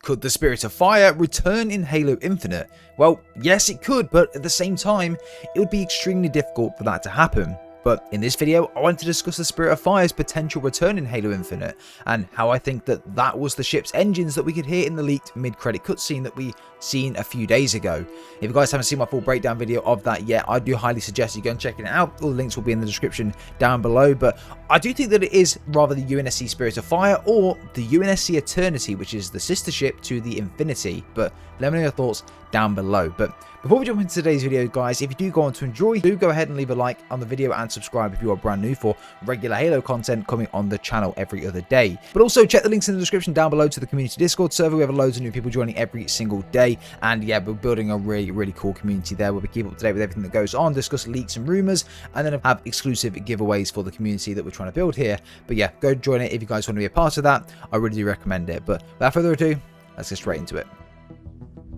Could the Spirit of Fire return in Halo Infinite? Well, yes it could, but at the same time, it would be extremely difficult for that to happen. But in this video, I want to discuss the Spirit of Fire's potential return in Halo Infinite, and how I think that was the ship's engines that we could hear in the leaked mid-credit cutscene that we seen a few days ago. If you guys haven't seen my full breakdown video of that yet, I do highly suggest you go and check it out. All the links will be in the description down below, but I do think that it is rather the UNSC Spirit of Fire or the UNSC Eternity, which is the sister ship to the Infinity. But let me know your thoughts down below. But before we jump into today's video, guys, if you do go on to enjoy, do go ahead and leave a like on the video and subscribe if you are brand new for regular Halo content coming on the channel every other day. But also check the links in the description down below to the community Discord server. We have loads of new people joining every single day, and yeah, we're building a really cool community there where we keep up to date with everything that goes on, discuss leaks and rumors, and then have exclusive giveaways for the community that we're trying to build here. But yeah, go join it if you guys want to be a part of that. I really do recommend it. But without further ado, let's get straight into it.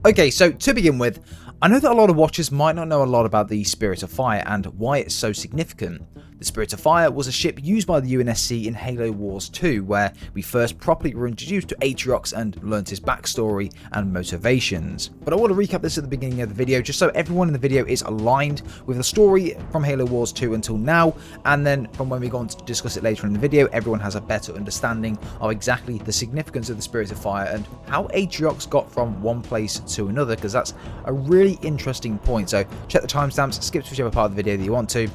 Okay, so to begin with, I know that a lot of watchers might not know a lot about the Spirit of Fire and why it's so significant. The Spirit of Fire was a ship used by the UNSC in Halo Wars 2, where we first properly were introduced to Atriox and learnt his backstory and motivations. But I want to recap this at the beginning of the video just so everyone in the video is aligned with the story from Halo Wars 2 until now, and then from when we go on to discuss it later in the video, everyone has a better understanding of exactly the significance of the Spirit of Fire and how Atriox got from one place to another, because that's a really interesting point. So check the timestamps, skip to whichever part of the video that you want to,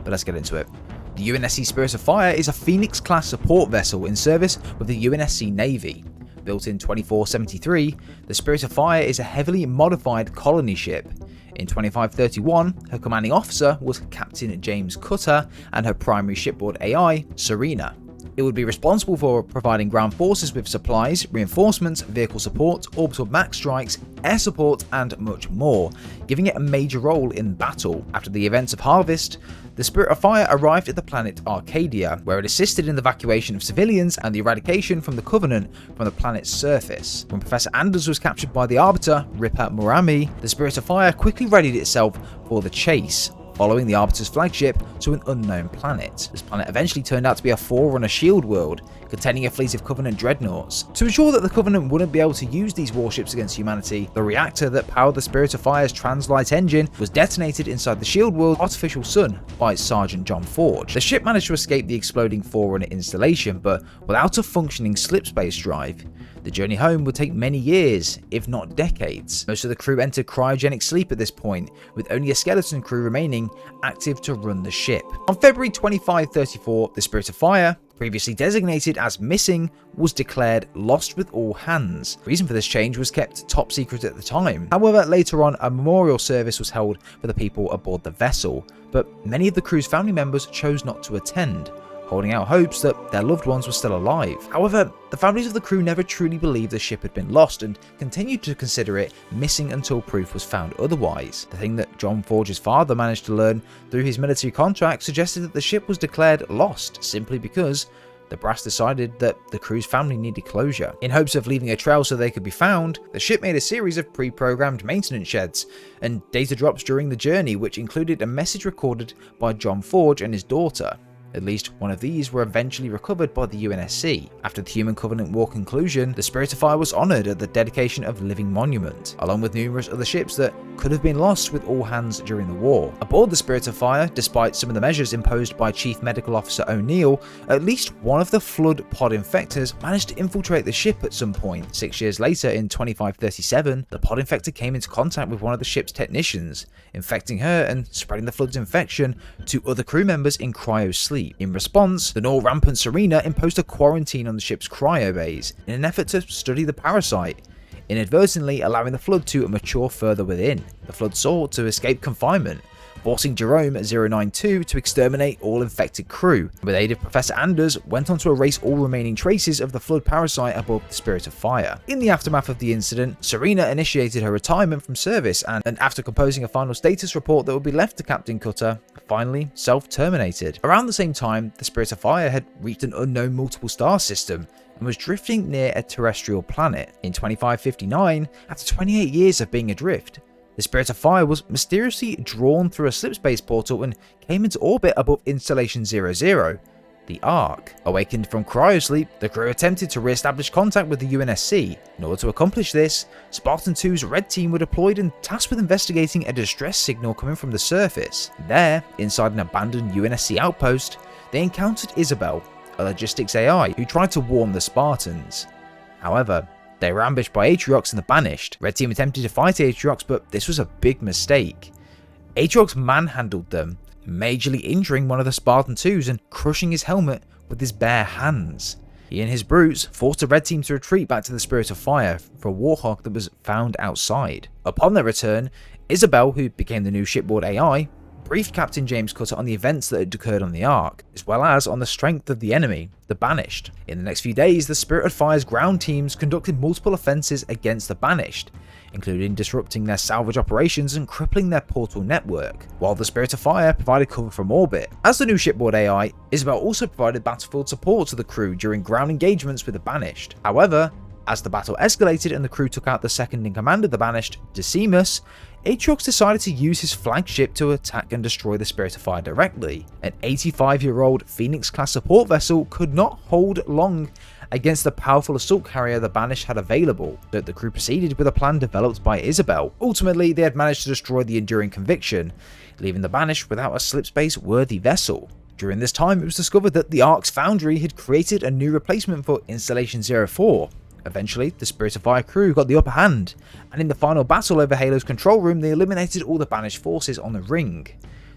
but let's get into it. The UNSC Spirit of Fire is a Phoenix-class support vessel in service with the UNSC Navy. Built in 2473, the Spirit of Fire is a heavily modified colony ship. In 2531, her commanding officer was Captain James Cutter and her primary shipboard AI, Serena. It would be responsible for providing ground forces with supplies, reinforcements, vehicle support, orbital back strikes, air support, and much more, giving it a major role in battle. After the events of Harvest, the Spirit of Fire arrived at the planet Arcadia, where it assisted in the evacuation of civilians and the eradication from the Covenant from the planet's surface. When Professor Anders was captured by the Arbiter, Ripper Morami, the Spirit of Fire quickly readied itself for the chase, following the Arbiter's flagship to an unknown planet. This planet eventually turned out to be a Forerunner shield world, containing a fleet of Covenant dreadnoughts. To ensure that the Covenant wouldn't be able to use these warships against humanity, the reactor that powered the Spirit of Fire's Translight engine was detonated inside the shield world artificial sun by Sergeant John Forge. The ship managed to escape the exploding Forerunner installation, but without a functioning slipspace drive. The journey home would take many years, if not decades. Most of the crew entered cryogenic sleep at this point, with only a skeleton crew remaining active to run the ship. On February 2534, the Spirit of Fire, previously designated as missing, was declared lost with all hands. The reason for this change was kept top secret at the time. However, later on, a memorial service was held for the people aboard the vessel, but many of the crew's family members chose not to attend, holding out hopes that their loved ones were still alive. However, the families of the crew never truly believed the ship had been lost and continued to consider it missing until proof was found otherwise. The thing that John Forge's father managed to learn through his military contract suggested that the ship was declared lost simply because the brass decided that the crew's family needed closure. In hopes of leaving a trail so they could be found, the ship made a series of pre-programmed maintenance sheds and data drops during the journey, which included a message recorded by John Forge and his daughter. At least one of these were eventually recovered by the UNSC. After the Human Covenant War conclusion, the Spirit of Fire was honoured at the dedication of Living Monument, along with numerous other ships that could have been lost with all hands during the war. Aboard the Spirit of Fire, despite some of the measures imposed by Chief Medical Officer O'Neill, at least one of the Flood pod infectors managed to infiltrate the ship at some point. 6 years later, in 2537, the pod infector came into contact with one of the ship's technicians, infecting her and spreading the Flood's infection to other crew members in cryo sleep. In response, the now rampant Serena imposed a quarantine on the ship's cryo bays in an effort to study the parasite, inadvertently allowing the Flood to mature further within. The Flood sought to escape confinement, forcing Jerome 092 to exterminate all infected crew. With aid of Professor Anders, went on to erase all remaining traces of the Flood parasite above the Spirit of Fire. In the aftermath of the incident, Serena initiated her retirement from service and after composing a final status report that would be left to Captain Cutter, finally self-terminated. Around the same time, the Spirit of Fire had reached an unknown multiple star system and was drifting near a terrestrial planet. In 2559, after 28 years of being adrift, the Spirit of Fire was mysteriously drawn through a slipspace portal and came into orbit above Installation 00, the Ark. Awakened from cryosleep, the crew attempted to re-establish contact with the UNSC. In order to accomplish this, Spartan 2's Red Team were deployed and tasked with investigating a distress signal coming from the surface. There, inside an abandoned UNSC outpost, they encountered Isabel, a logistics AI who tried to warn the Spartans. However, they were ambushed by Atriox and the Banished. Red Team attempted to fight Atriox, but this was a big mistake. Atriox manhandled them, majorly injuring one of the Spartan 2s and crushing his helmet with his bare hands. He and his brutes forced the Red Team to retreat back to the Spirit of Fire for a Warhawk that was found outside. Upon their return, Isabel, who became the new shipboard AI, briefed Captain James Cutter on the events that had occurred on the Ark, as well as on the strength of the enemy, the Banished. In the next few days, the Spirit of Fire's ground teams conducted multiple offences against the Banished, including disrupting their salvage operations and crippling their portal network, while the Spirit of Fire provided cover from orbit. As the new shipboard AI, Isabel also provided battlefield support to the crew during ground engagements with the Banished. However, as the battle escalated and the crew took out the second in command of the Banished, Decimus, Atriox decided to use his flagship to attack and destroy the Spirit of Fire directly. An 85-year-old Phoenix-class support vessel could not hold long against the powerful assault carrier the Banished had available, but the crew proceeded with a plan developed by Isabel. Ultimately, they had managed to destroy the Enduring Conviction, leaving the Banished without a slipspace-worthy vessel. During this time, it was discovered that the Ark's foundry had created a new replacement for Installation 04. Eventually, the Spirit of Fire crew got the upper hand, and in the final battle over Halo's control room, they eliminated all the Banished forces on the ring.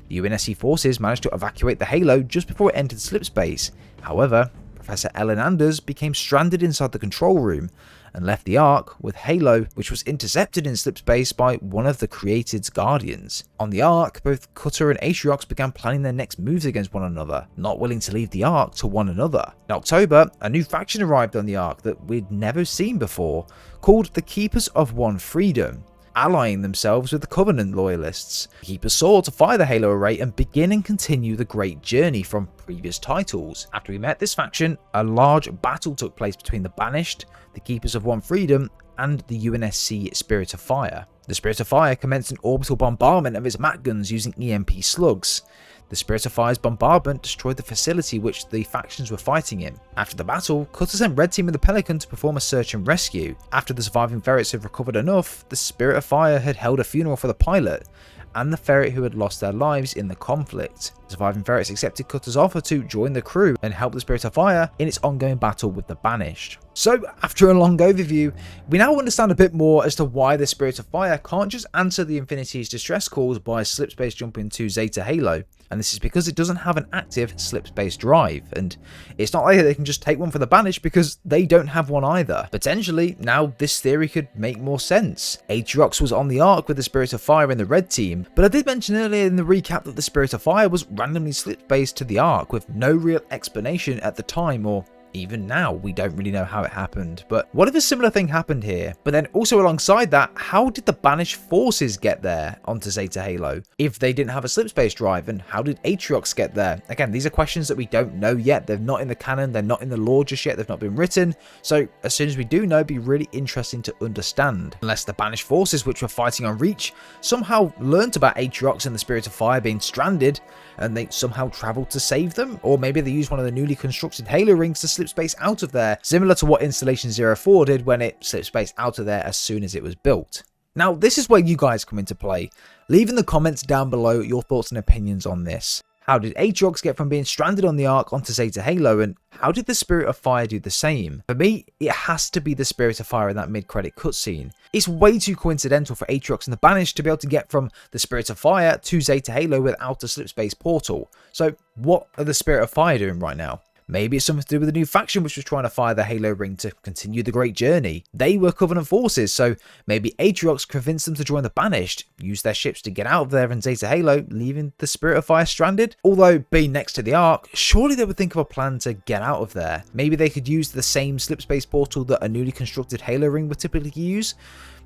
The UNSC forces managed to evacuate the Halo just before it entered slipspace. However, Professor Ellen Anders became stranded inside the control room and left the Ark with Halo, which was intercepted in slipspace by one of the Created's guardians. On the Ark, both Cutter and Atriox began planning their next moves against one another, not willing to leave the Ark to one another. In October, a new faction arrived on the Ark that we'd never seen before, called the Keepers of One Freedom, allying themselves with the Covenant loyalists. The Keepers sought to fire the Halo array and begin and continue the great journey from previous titles. After we met this faction, a large battle took place between the Banished, the Keepers of One Freedom, and the UNSC Spirit of Fire. The Spirit of Fire commenced an orbital bombardment of its MAC guns using EMP slugs. The Spirit of Fire's bombardment destroyed the facility which the factions were fighting in. After the battle, Cutter sent Red Team and the Pelican to perform a search and rescue. After the surviving ferrets had recovered enough, the Spirit of Fire had held a funeral for the pilot and the ferret who had lost their lives in the conflict. The surviving ferrets accepted Cutter's offer to join the crew and help the Spirit of Fire in its ongoing battle with the Banished. So, after a long overview, we now understand a bit more as to why the Spirit of Fire can't just answer the Infinity's distress calls by slipspace jumping to Zeta Halo, and this is because it doesn't have an active slipspace drive, and it's not like they can just take one for the Banished because they don't have one either. Potentially, now this theory could make more sense. Atriox was on the Ark with the Spirit of Fire in the Red Team, but I did mention earlier in the recap that the Spirit of Fire was randomly slipspaced to the Ark with no real explanation at the time, or even now, we don't really know how it happened. But what if a similar thing happened here? But then also alongside that, how did the Banished forces get there onto Zeta Halo if they didn't have a slipspace drive? And how did Atriox get there? Again, these are questions that we don't know yet. They're not in the canon. They're not in the lore just yet. They've not been written. So as soon as we do know, it'd be really interesting to understand. Unless the Banished forces, which were fighting on Reach, somehow learnt about Atriox and the Spirit of Fire being stranded, and they somehow travelled to save them. Or maybe they used one of the newly constructed Halo rings to slipspace out of there, similar to what Installation 04 did when it slipspaced out of there as soon as it was built. Now, this is where you guys come into play. Leave in the comments down below your thoughts and opinions on this. How did Atriox get from being stranded on the Ark onto Zeta Halo, and how did the Spirit of Fire do the same? For me, it has to be the Spirit of Fire in that mid-credit cutscene. It's way too coincidental for Atriox and the Banished to be able to get from the Spirit of Fire to Zeta Halo without a slipspace portal. So what are the Spirit of Fire doing right now? Maybe it's something to do with the new faction which was trying to fire the Halo ring to continue the great journey. They were Covenant forces, so maybe Atriox convinced them to join the Banished, use their ships to get out of there in Zeta Halo, leaving the Spirit of Fire stranded. Although being next to the Ark, surely they would think of a plan to get out of there. Maybe they could use the same slipspace portal that a newly constructed Halo ring would typically use.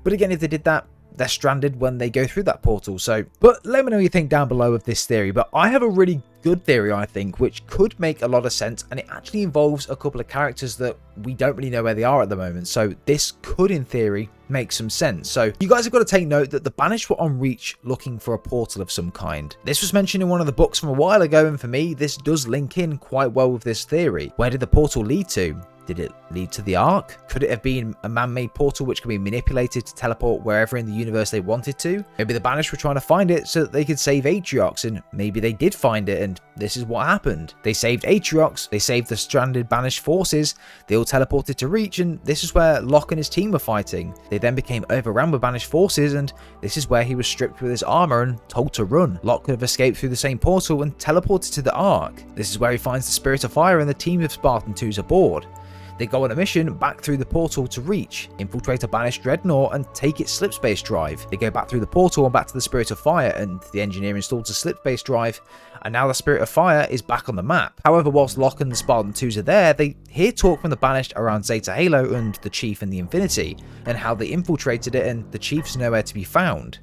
But again, if they did that, they're stranded when they go through that portal. But let me know what you think down below of this theory. But I have a really good theory, I think, which could make a lot of sense, and it actually involves a couple of characters that we don't really know where they are at the moment, so this could, in theory, make some sense. So you guys have got to take note that the Banished were on Reach looking for a portal of some kind. This was mentioned in one of the books from a while ago, and for me, this does link in quite well with this theory. Where did the portal lead to? Did it lead to the Ark? Could it have been a man-made portal which could be manipulated to teleport wherever in the universe they wanted to? Maybe the Banished were trying to find it so that they could save Atriox, and maybe they did find it, and this is what happened. They saved Atriox, they saved the stranded Banished forces, they all teleported to Reach, and this is where Locke and his team were fighting. They then became overrun with Banished forces, and this is where he was stripped with his armor and told to run. Locke could have escaped through the same portal and teleported to the Ark. This is where he finds the Spirit of Fire and the team of Spartan 2s aboard. They go on a mission back through the portal to Reach, infiltrate a Banished dreadnought and take its slipspace drive. They go back through the portal and back to the Spirit of Fire, and the engineer installs a slipspace drive, and now the Spirit of Fire is back on the map. However, whilst Locke and the Spartan 2s are there, they hear talk from the Banished around Zeta Halo and the Chief and the Infinity, and how they infiltrated it and the Chief's nowhere to be found.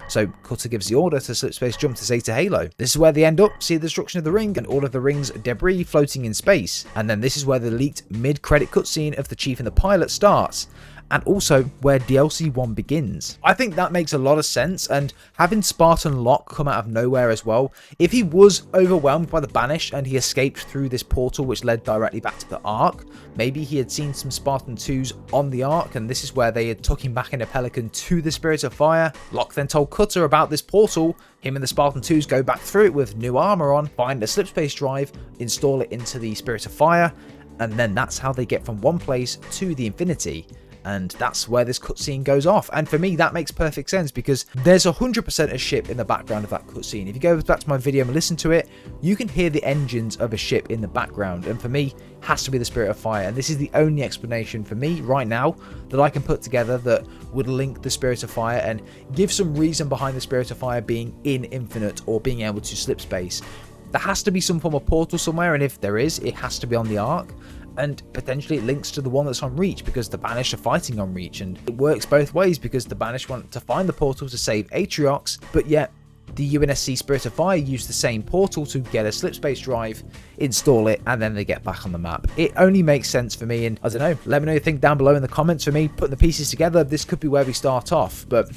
So Cutter gives the order to slipspace jump to Zeta Halo. This is where they end up, see the destruction of the ring and all of the ring's debris floating in space. And then this is where the leaked mid-credit cutscene of the Chief and the pilot starts, and also where DLC 1 begins. I think that makes a lot of sense, and having Spartan Locke come out of nowhere as well, if he was overwhelmed by the Banished and he escaped through this portal which led directly back to the Ark, maybe he had seen some Spartan 2s on the Ark, and this is where they had took him back in a Pelican to the Spirit of Fire. Locke then told Cutter about this portal. Him and the Spartan 2s go back through it with new armor on, find a slipspace drive, install it into the Spirit of Fire, and then that's how they get from one place to the Infinity. And that's where this cutscene goes off. And for me, that makes perfect sense, because there's 100% a ship in the background of that cutscene. If you go back to my video and listen to it, you can hear the engines of a ship in the background. And for me, has to be the Spirit of Fire. And this is the only explanation for me right now that I can put together that would link the Spirit of Fire and give some reason behind the Spirit of Fire being in Infinite or being able to slip space. There has to be some form of portal somewhere, and if there is, it has to be on the Ark. And potentially it links to the one that's on Reach, because the Banished are fighting on Reach, and it works both ways, because the Banished want to find the portal to save Atriox, but yet the UNSC Spirit of Fire use the same portal to get a slipspace drive, install it, and then they get back on the map. It only makes sense for me, and I don't know, let me know what you think down below in the comments. For me, putting the pieces together, this could be where we start off, but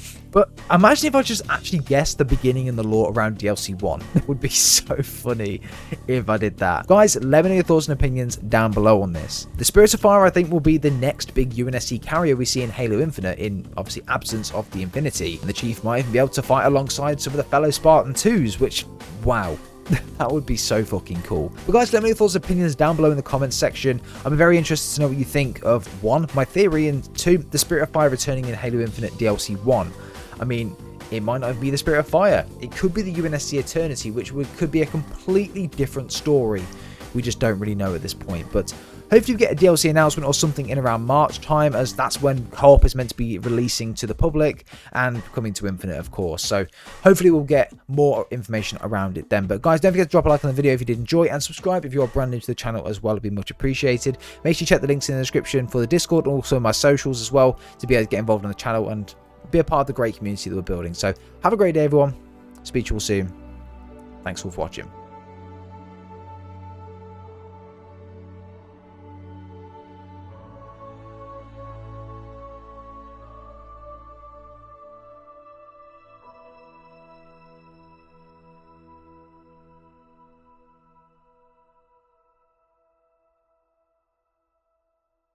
imagine if I just actually guessed the beginning and the lore around DLC 1. It would be so funny if I did that. Guys, let me know your thoughts and opinions down below on this. The Spirit of Fire, I think, will be the next big UNSC carrier we see in Halo Infinite, in obviously absence of the Infinity. And the Chief might even be able to fight alongside some of the fellow Spartan 2s, which, wow. That would be so fucking cool. But guys, let me know your thoughts and opinions down below in the comments section. I'm very interested to know what you think of 1, my theory, and 2, the Spirit of Fire returning in Halo Infinite DLC 1. I mean, it might not be the Spirit of Fire. It could be the UNSC Eternity, which could be a completely different story. We just don't really know at this point. But hopefully we get a DLC announcement or something in around March time, as that's when co-op is meant to be releasing to the public and coming to Infinite, of course. So hopefully we'll get more information around it then. But guys, don't forget to drop a like on the video if you did enjoy, and subscribe if you're brand new to the channel as well. It'd be much appreciated. Make sure you check the links in the description for the Discord and also my socials as well, to be able to get involved in the channel and be a part of the great community that we're building. So have a great day, everyone. Speak to you all soon. Thanks all for watching.